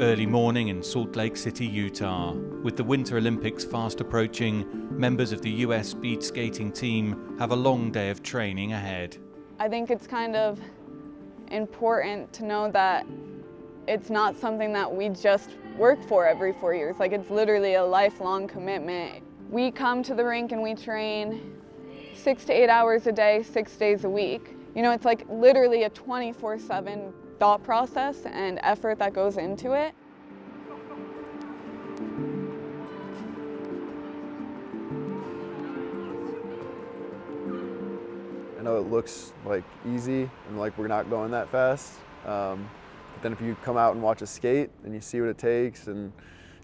Early morning in Salt Lake City, Utah. With the Winter Olympics fast approaching, members of the US speed skating team have a long day of training ahead. I think it's kind of important to know that it's not something that we just work for every 4 years. Like, it's literally a lifelong commitment. We come to the rink and we train 6 to 8 hours a day, 6 days a week. You know, it's like literally a 24/7 thought process and effort that goes into it. I know it looks like easy and like we're not going that fast, but then if you come out and watch us skate and you see what it takes and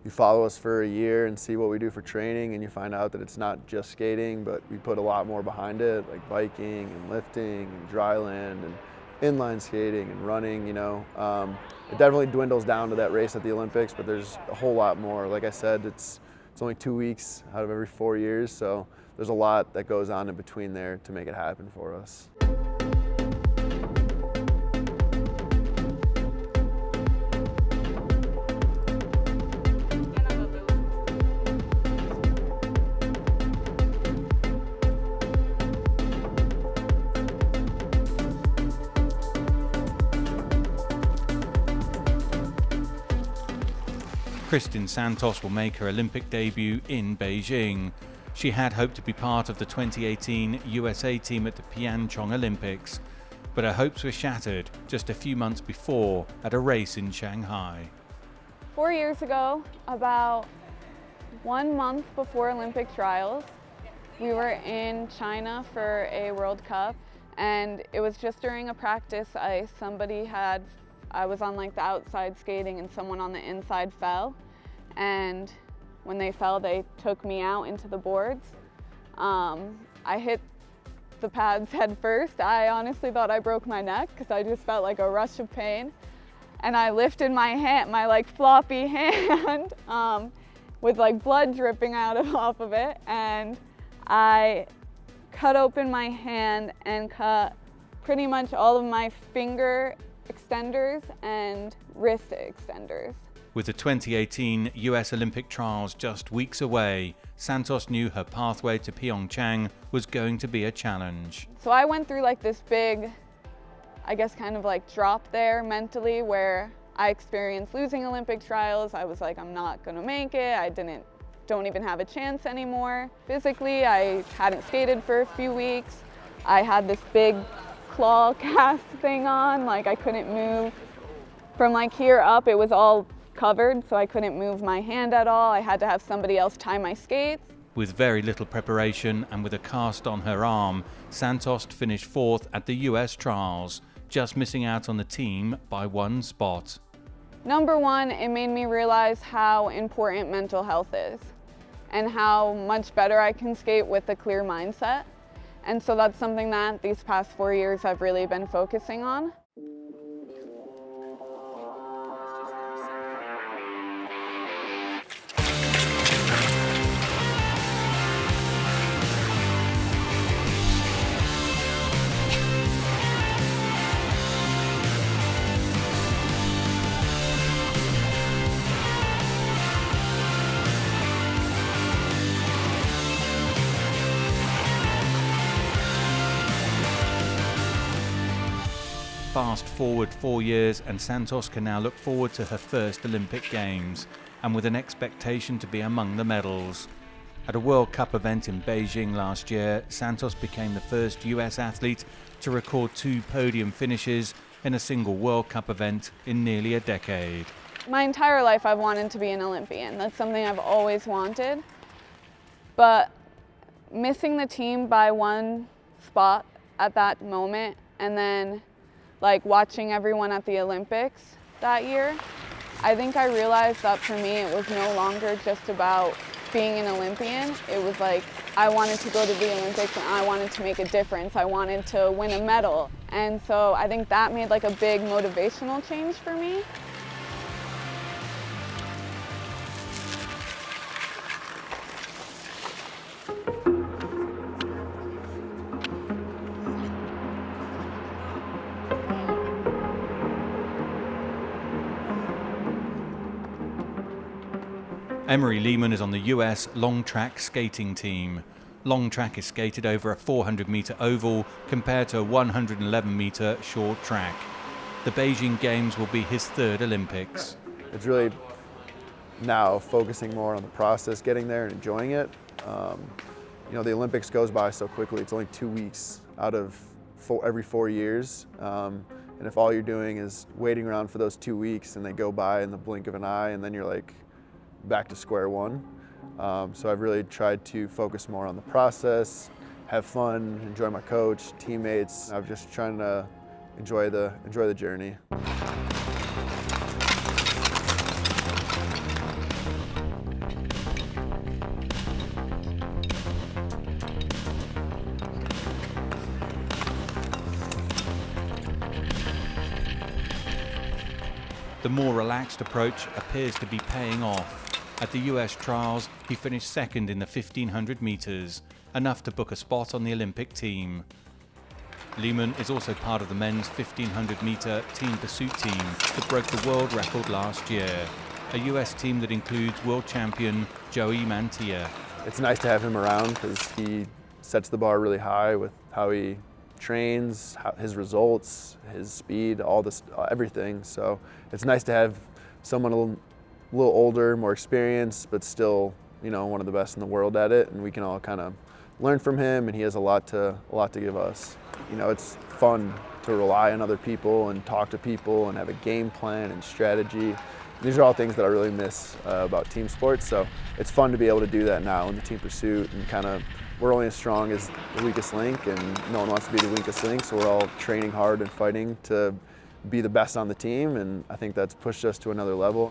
you follow us for a year and see what we do for training, and you find out that it's not just skating, but we put a lot more behind it, like biking and lifting and dry land and inline skating and running, you know. It definitely dwindles down to that race at the Olympics, but there's a whole lot more. Like I said, it's only 2 weeks out of every 4 years, so there's a lot that goes on in between there to make it happen for us. Kristen Santos will make her Olympic debut in Beijing. She had hoped to be part of the 2018 USA team at the Pyeongchang Olympics, but her hopes were shattered just a few months before at a race in Shanghai. 4 years ago, about 1 month before Olympic trials, we were in China for a World Cup, and it was just during a practice ice. I was on like the outside skating and someone on the inside fell, and when they fell, they took me out into the boards. I hit the pads head first. I honestly thought I broke my neck because I just felt like a rush of pain. And I lifted my hand, my like floppy hand, with like blood dripping off of it. And I cut open my hand and cut pretty much all of my finger extenders and wrist extenders. With the 2018 US Olympic trials just weeks away, Santos knew her pathway to Pyeongchang was going to be a challenge. So I went through like this big, I guess kind of like drop there mentally, where I experienced losing Olympic trials. I was like, I'm not gonna make it. Don't even have a chance anymore. Physically, I hadn't skated for a few weeks. I had this big claw cast thing on, like I couldn't move. From like here up, it was all covered, so I couldn't move my hand at all. I had to have somebody else tie my skates. With very little preparation and with a cast on her arm, Santos finished 4th at the US trials, just missing out on the team by 1 spot. Number one, it made me realize how important mental health is and how much better I can skate with a clear mindset. And so that's something that these past 4 years I've really been focusing on. Fast forward 4 years and Santos can now look forward to her first Olympic Games, and with an expectation to be among the medals. At a World Cup event in Beijing last year, Santos became the first US athlete to record 2 podium finishes in a single World Cup event in nearly a decade. My entire life I've wanted to be an Olympian. That's something I've always wanted. But missing the team by 1 spot at that moment, and then like watching everyone at the Olympics that year, I think I realized that for me it was no longer just about being an Olympian. It was like I wanted to go to the Olympics and I wanted to make a difference. I wanted to win a medal. And so I think that made like a big motivational change for me. Emery Lehman is on the US long track skating team. Long track is skated over a 400-meter oval compared to a 111-meter short track. The Beijing Games will be his third Olympics. It's really now focusing more on the process, getting there and enjoying it. You know, the Olympics goes by so quickly. It's only 2 weeks out of every 4 years. And if all you're doing is waiting around for those 2 weeks and they go by in the blink of an eye and then you're like back to square one. So I've really tried to focus more on the process, have fun, enjoy my coach, teammates. I'm just trying to enjoy the journey. The more relaxed approach appears to be paying off. At the US trials, he finished second in the 1500 meters, enough to book a spot on the Olympic team. Lehman is also part of the men's 1500 meter team pursuit team that broke the world record last year, a US team that includes world champion Joey Mantilla. It's nice to have him around because he sets the bar really high with how he trains, his results, his speed, all this, everything. So it's nice to have someone a little older, more experienced, but still, you know, one of the best in the world at it, and we can all kind of learn from him, and he has a lot to give us. You know, it's fun to rely on other people and talk to people and have a game plan and strategy. These are all things that I really miss about team sports, so it's fun to be able to do that now in the team pursuit, and kind of we're only as strong as the weakest link, and no one wants to be the weakest link, so we're all training hard and fighting to be the best on the team, and I think that's pushed us to another level.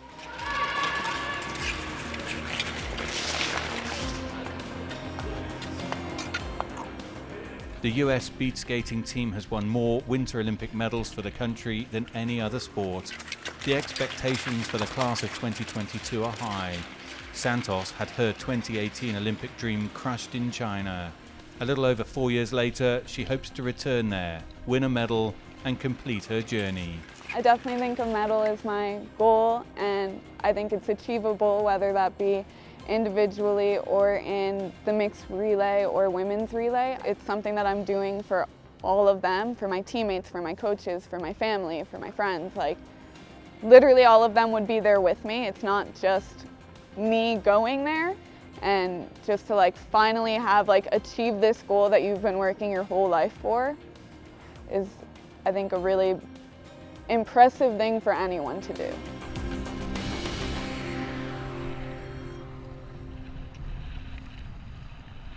The US speed skating team has won more Winter Olympic medals for the country than any other sport. The expectations for the class of 2022 are high. Santos had her 2018 Olympic dream crushed in China. A little over 4 years later, she hopes to return there, win a medal, and complete her journey. I definitely think a medal is my goal, and I think it's achievable, whether that be individually or in the mixed relay or women's relay. It's something that I'm doing for all of them, for my teammates, for my coaches, for my family, for my friends. Like, literally all of them would be there with me. It's not just me going there, and just to like finally have like achieve this goal that you've been working your whole life for is, I think, a really impressive thing for anyone to do.